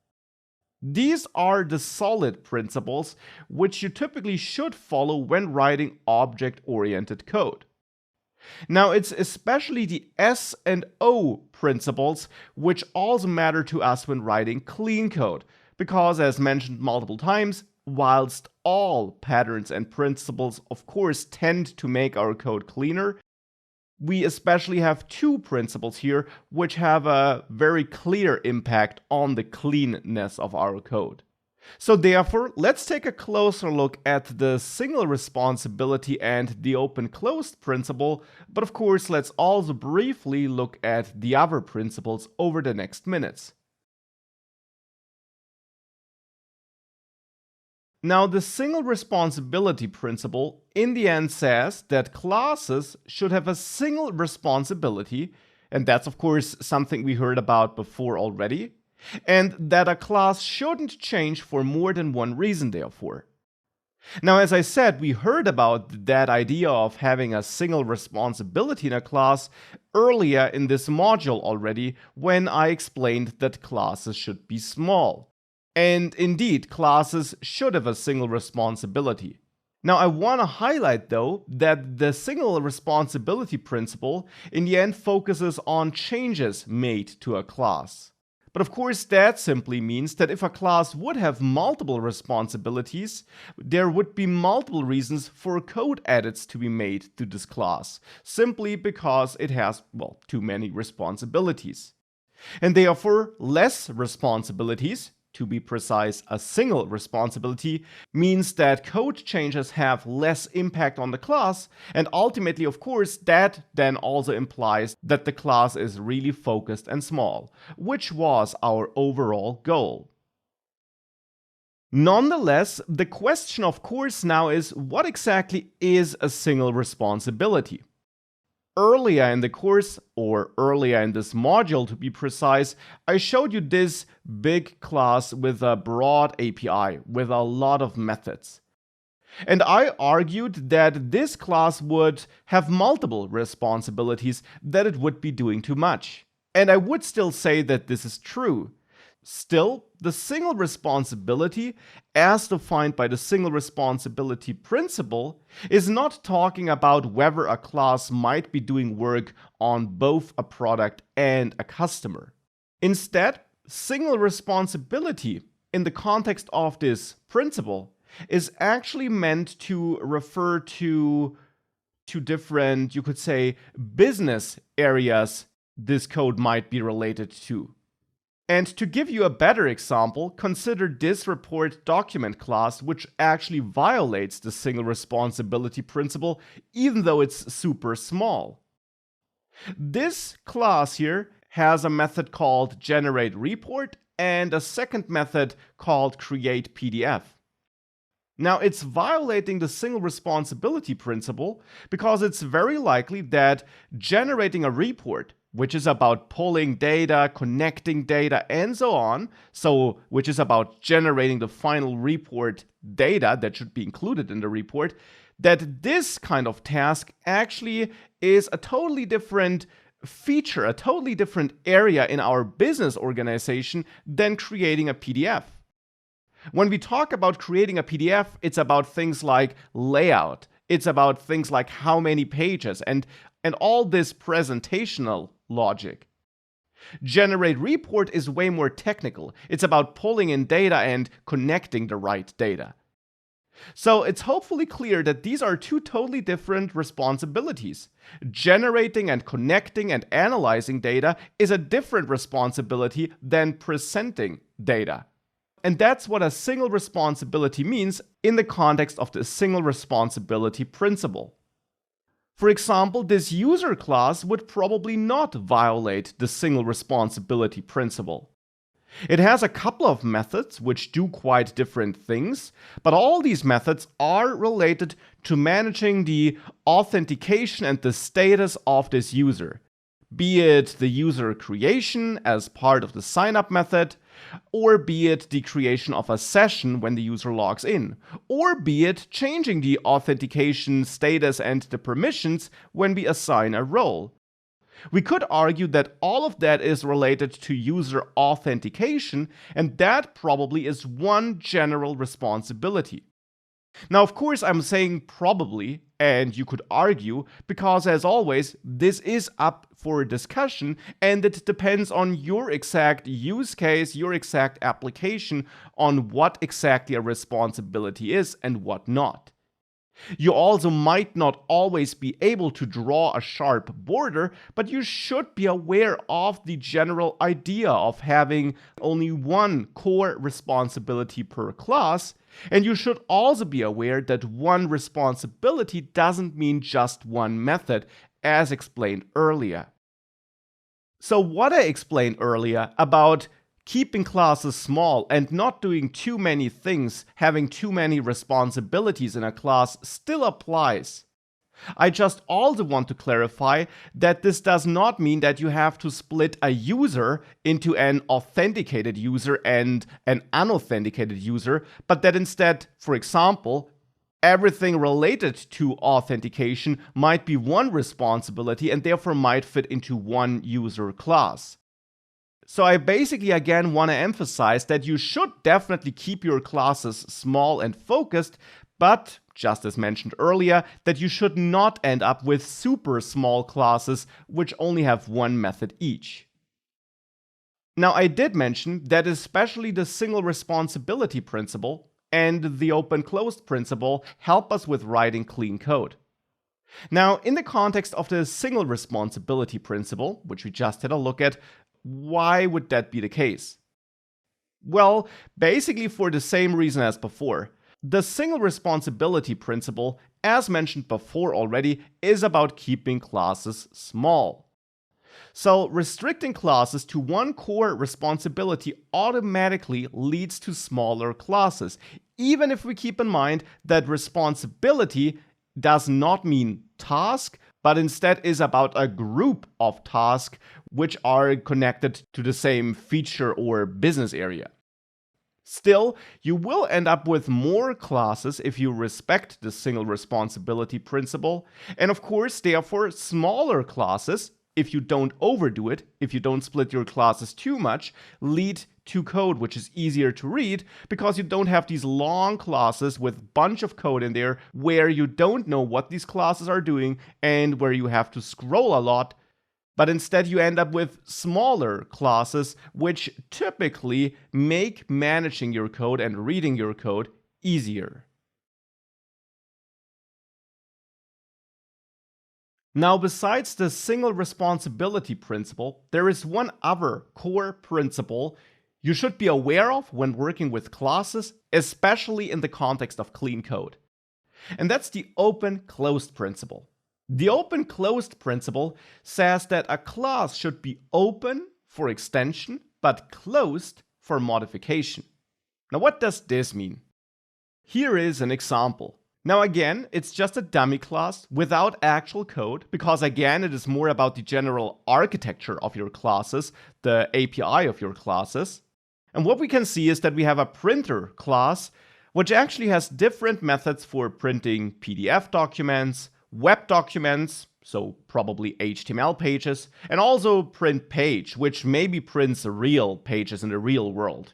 These are the SOLID principles which you typically should follow when writing object-oriented code. Now, it's especially the S and O principles which also matter to us when writing clean code, because as mentioned multiple times, whilst all patterns and principles of course tend to make our code cleaner, we especially have 2 principles here which have a very clear impact on the cleanness of our code. So therefore, let's take a closer look at the single responsibility and the open-closed principle, but of course let's also briefly look at the other principles over the next minutes. Now, the single responsibility principle in the end says that classes should have a single responsibility, and that's of course something we heard about before already, and that a class shouldn't change for more than one reason, therefore. Now, as I said, we heard about that idea of having a single responsibility in a class earlier in this module already when I explained that classes should be small. And indeed, classes should have a single responsibility. Now, I want to highlight though that the single responsibility principle in the end focuses on changes made to a class. But of course, that simply means that if a class would have multiple responsibilities, there would be multiple reasons for code edits to be made to this class, simply because it has, well, too many responsibilities. And therefore, less responsibilities, to be precise, a single responsibility, means that code changes have less impact on the class, and ultimately, of course, that then also implies that the class is really focused and small, which was our overall goal. Nonetheless, the question of course now is, what exactly is a single responsibility? Earlier in the course, or earlier in this module to be precise, I showed you this big class with a broad API with a lot of methods. And I argued that this class would have multiple responsibilities, that it would be doing too much. And I would still say that this is true. Still, the single responsibility, as defined by the single responsibility principle, is not talking about whether a class might be doing work on both a product and a customer. Instead, single responsibility, in the context of this principle, is actually meant to refer to different, you could say, business areas this code might be related to. And to give you a better example, consider this report document class, which actually violates the single responsibility principle, even though it's super small. This class here has a method called generate report and a second method called create PDF. Now, it's violating the single responsibility principle because it's very likely that generating a report, which is about pulling data, connecting data, and so on, which is about generating the final report data that should be included in the report, that this kind of task actually is a totally different feature, a totally different area in our business organization than creating a PDF. When we talk about creating a PDF, it's about things like layout, it's about things like how many pages, and all this presentational logic. Generate report is way more technical. It's about pulling in data and connecting the right data. So it's hopefully clear that these are two totally different responsibilities. Generating and connecting and analyzing data is a different responsibility than presenting data. And that's what a single responsibility means in the context of the single responsibility principle. For example, this user class would probably not violate the single responsibility principle. It has a couple of methods which do quite different things, but all these methods are related to managing the authentication and the status of this user. Be it the user creation as part of the signup method, or be it the creation of a session when the user logs in, or be it changing the authentication status and the permissions when we assign a role. We could argue that all of that is related to user authentication, and that probably is one general responsibility. Now, of course, I'm saying probably, and you could argue, because as always, this is up for discussion, and it depends on your exact use case, your exact application, on what exactly a responsibility is and what not. You also might not always be able to draw a sharp border, but you should be aware of the general idea of having only one core responsibility per class, and you should also be aware that one responsibility doesn't mean just one method, as explained earlier. So what I explained earlier about keeping classes small and not doing too many things, having too many responsibilities in a class still applies. I just also want to clarify that this does not mean that you have to split a user into an authenticated user and an unauthenticated user, but that instead, for example, everything related to authentication might be one responsibility and therefore might fit into one user class. So I basically again want to emphasize that you should definitely keep your classes small and focused, but just as mentioned earlier, that you should not end up with super small classes which only have one method each. Now, I did mention that especially the single responsibility principle and the open-closed principle help us with writing clean code. Now, in the context of the single responsibility principle, which we just had a look at, why would that be the case? Well, basically for the same reason as before. The single responsibility principle, as mentioned before already, is about keeping classes small. So restricting classes to one core responsibility automatically leads to smaller classes, even if we keep in mind that responsibility does not mean task, but instead is about a group of tasks which are connected to the same feature or business area. Still, you will end up with more classes if you respect the single responsibility principle, and of course, therefore, smaller classes, if you don't overdo it, if you don't split your classes too much, lead to code which is easier to read because you don't have these long classes with a bunch of code in there where you don't know what these classes are doing and where you have to scroll a lot, but instead you end up with smaller classes which typically make managing your code and reading your code easier. Now, besides the single responsibility principle, there is one other core principle you should be aware of when working with classes, especially in the context of clean code. And that's the open-closed principle. The open-closed principle says that a class should be open for extension, but closed for modification. Now, what does this mean? Here is an example. Now again, it's just a dummy class without actual code, because again, it is more about the general architecture of your classes, the API of your classes. And what we can see is that we have a printer class, which actually has different methods for printing PDF documents, web documents, so probably HTML pages, and also print page, which maybe prints real pages in the real world.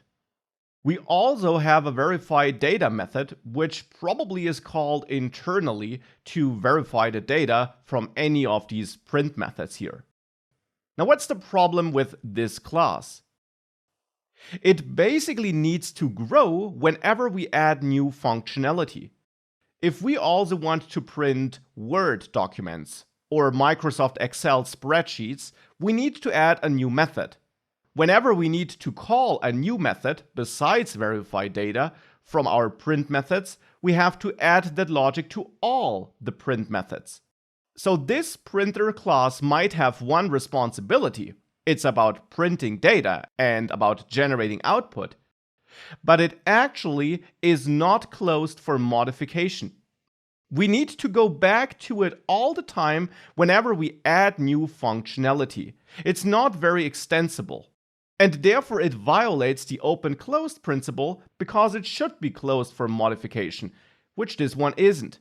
We also have a verify data method, which probably is called internally to verify the data from any of these print methods here. Now, what's the problem with this class? It basically needs to grow whenever we add new functionality. If we also want to print Word documents or Microsoft Excel spreadsheets, we need to add a new method. Whenever we need to call a new method besides verify data from our print methods, we have to add that logic to all the print methods. So this printer class might have one responsibility. It's about printing data and about generating output. But it actually is not closed for modification. We need to go back to it all the time whenever we add new functionality. It's not very extensible. And therefore it violates the open-closed principle because it should be closed for modification, which this one isn't.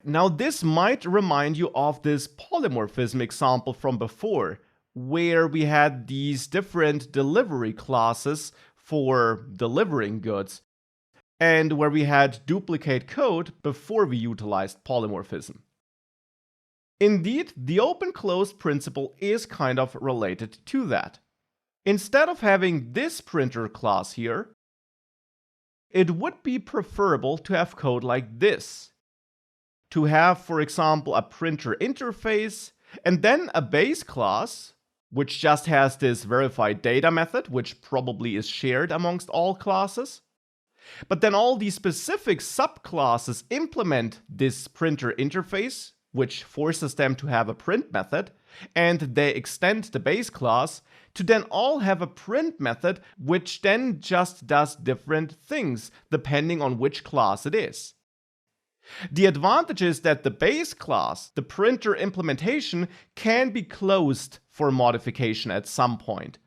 Now this might remind you of this polymorphism example from before, where we had these different delivery classes for delivering goods, and where we had duplicate code before we utilized polymorphism. Indeed, the open-closed principle is kind of related to that. Instead of having this printer class here, it would be preferable to have code like this. To have, for example, a printer interface, and then a base class, which just has this verified data method, which probably is shared amongst all classes. But then all these specific subclasses implement this printer interface, which forces them to have a print method, and they extend the base class to then all have a print method, which then just does different things depending on which class it is. The advantage is that the base class, the printer implementation, can be closed for modification at some point.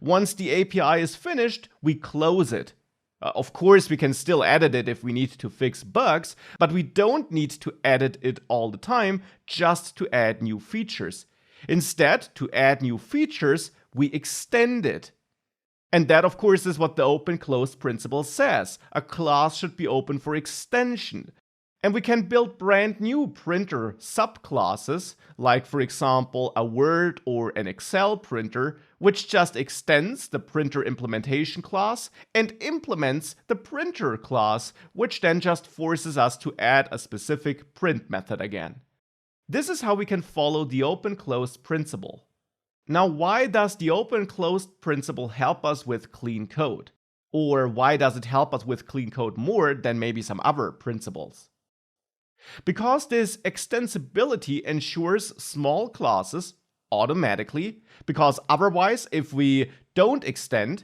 Once the API is finished, we close it. Of course, we can still edit it if we need to fix bugs, but we don't need to edit it all the time just to add new features. Instead, to add new features, we extend it. And that, of course, is what the open-closed principle says. A class should be open for extension. And we can build brand new printer subclasses, like for example a Word or an Excel printer, which just extends the printer implementation class and implements the printer class, which then just forces us to add a specific print method again. This is how we can follow the open-closed principle. Now, why does the open-closed principle help us with clean code? Or why does it help us with clean code more than maybe some other principles? Because this extensibility ensures small classes automatically, because otherwise, if we don't extend,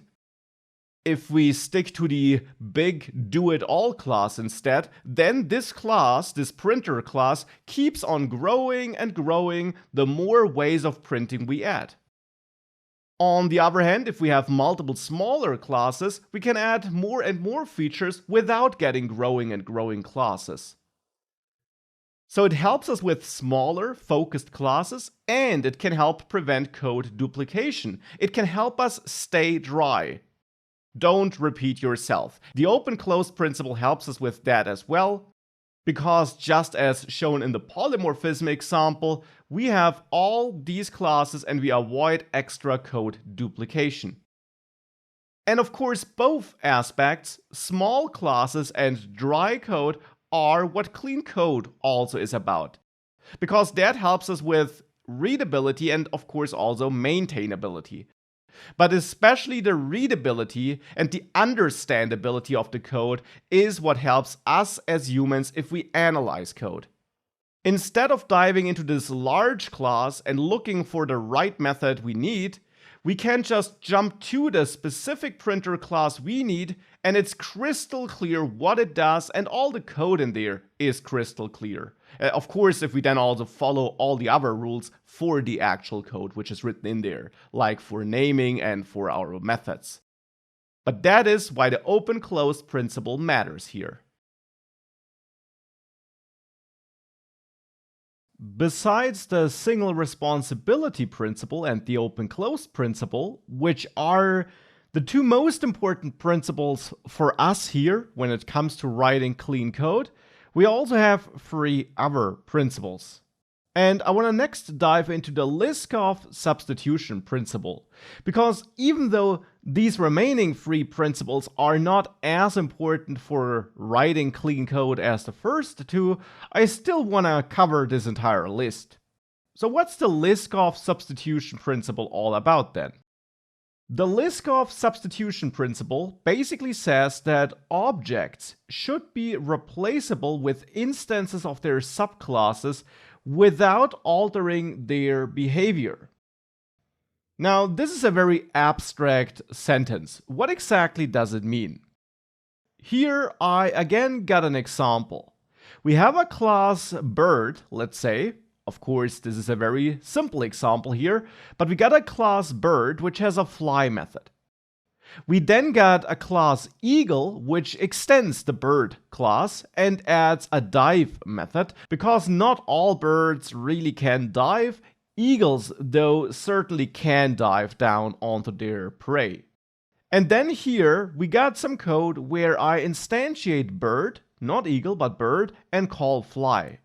if we stick to the big do-it-all class instead, then this class, this printer class, keeps on growing and growing the more ways of printing we add. On the other hand, if we have multiple smaller classes, we can add more and more features without getting growing and growing classes. So it helps us with smaller, focused classes, and it can help prevent code duplication. It can help us stay dry. Don't repeat yourself. The open-closed principle helps us with that as well, because just as shown in the polymorphism example, we have all these classes and we avoid extra code duplication. And of course, both aspects, small classes and dry code, are what clean code also is about. Because that helps us with readability and of course also maintainability. But especially the readability and the understandability of the code is what helps us as humans if we analyze code. Instead of diving into this large class and looking for the right method we need, we can just jump to the specific printer class we need, and it's crystal clear what it does, and all the code in there is crystal clear. Of course, if we then also follow all the other rules for the actual code which is written in there, like for naming and for our methods. But that is why the open-closed principle matters here. Besides the single responsibility principle and the open-closed principle, which are the two most important principles for us here when it comes to writing clean code, we also have 3 other principles. And I want to next dive into the Liskov substitution principle, because even though These remaining 3 principles are not as important for writing clean code as the first 2. I still want to cover this entire list. So what's the Liskov substitution principle all about then? The Liskov substitution principle basically says that objects should be replaceable with instances of their subclasses without altering their behavior. Now, this is a very abstract sentence. What exactly does it mean? Here I again got an example. We have a class bird, let's say. Of course, this is a very simple example here, but we got a class bird which has a fly method. We then got a class eagle which extends the bird class and adds a dive method, because not all birds really can dive. Eagles, though, certainly can dive down onto their prey. And then here we got some code where I instantiate bird, not eagle but bird, and call fly.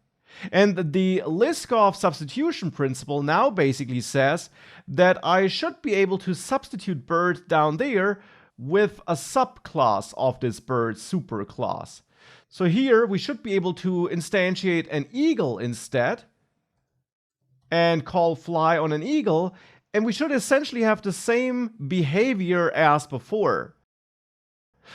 And the Liskov substitution principle now basically says that I should be able to substitute bird down there with a subclass of this bird superclass. So here we should be able to instantiate an eagle instead and call fly on an eagle, and we should essentially have the same behavior as before.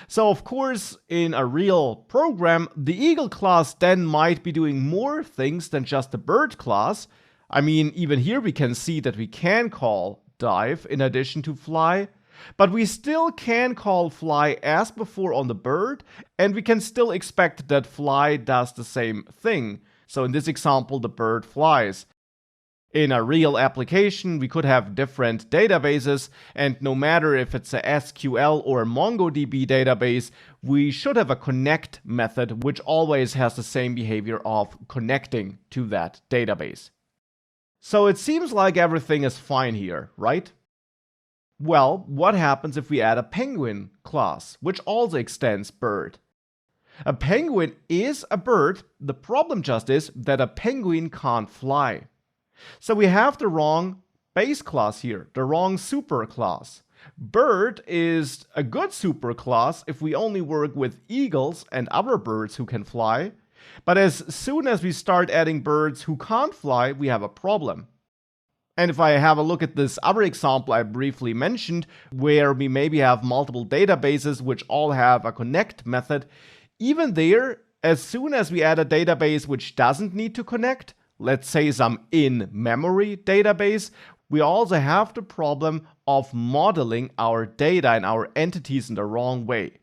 So of course, in a real program, the eagle class then might be doing more things than just the bird class. I mean, even here we can see that we can call dive in addition to fly, but we still can call fly as before on the bird, and we can still expect that fly does the same thing. So in this example, the bird flies. In a real application, we could have different databases, and no matter if it's a SQL or MongoDB database, we should have a connect method which always has the same behavior of connecting to that database. So it seems like everything is fine here, right? Well, what happens if we add a penguin class, which also extends bird? A penguin is a bird. The problem just is that a penguin can't fly. So we have the wrong base class here, the wrong superclass. Bird is a good superclass if we only work with eagles and other birds who can fly. But as soon as we start adding birds who can't fly, we have a problem. And if I have a look at this other example I briefly mentioned, where we maybe have multiple databases which all have a connect method, even there, as soon as we add a database which doesn't need to connect, let's say some in-memory database, we also have the problem of modeling our data and our entities in the wrong way.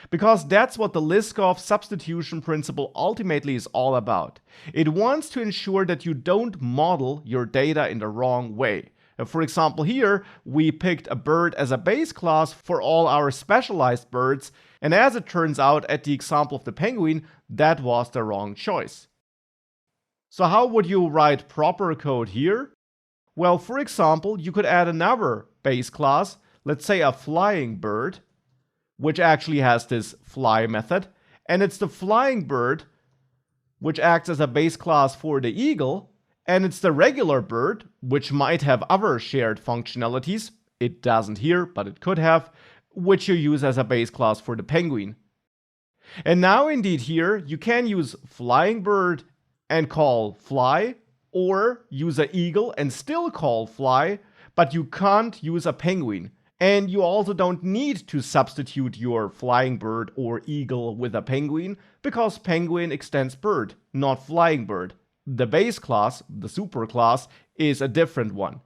Because that's what the Liskov substitution principle ultimately is all about. It wants to ensure that you don't model your data in the wrong way. For example, here we picked a bird as a base class for all our specialized birds, and as it turns out, at the example of the penguin, that was the wrong choice. So how would you write proper code here? Well, for example, you could add another base class, let's say a flying bird, which actually has this fly method, and it's the flying bird which acts as a base class for the eagle, and it's the regular bird, which might have other shared functionalities, it doesn't here, but it could have, which you use as a base class for the penguin. And now indeed here, you can use flying bird and call fly, or use an eagle and still call fly, but you can't use a penguin. And you also don't need to substitute your flying bird or eagle with a penguin, because penguin extends bird, not flying bird. The base class, the superclass, is a different one.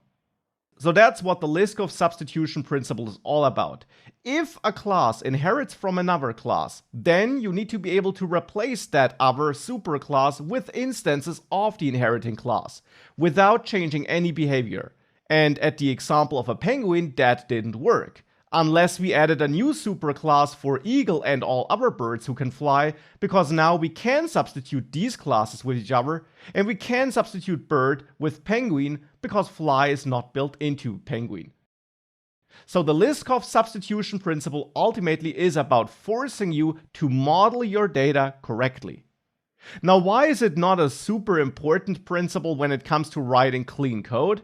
So that's what the Liskov substitution principle is all about. If a class inherits from another class, then you need to be able to replace that other superclass with instances of the inheriting class, without changing any behavior. And at the example of a penguin, that didn't work. Unless we added a new superclass for eagle and all other birds who can fly, because now we can substitute these classes with each other, and we can substitute bird with penguin, because fly is not built into penguin. So the Liskov substitution principle ultimately is about forcing you to model your data correctly. Now, why is it not a super important principle when it comes to writing clean code?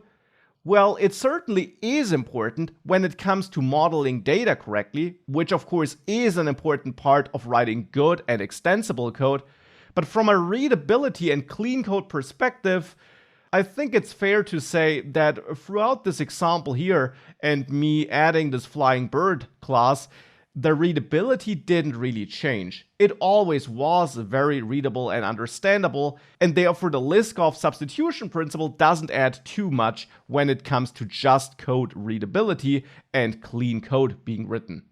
Well, it certainly is important when it comes to modeling data correctly, which of course is an important part of writing good and extensible code. But from a readability and clean code perspective, I think it's fair to say that throughout this example here and me adding this flying bird class, the readability didn't really change. It always was very readable and understandable, and therefore the Liskov substitution principle doesn't add too much when it comes to just code readability and clean code being written.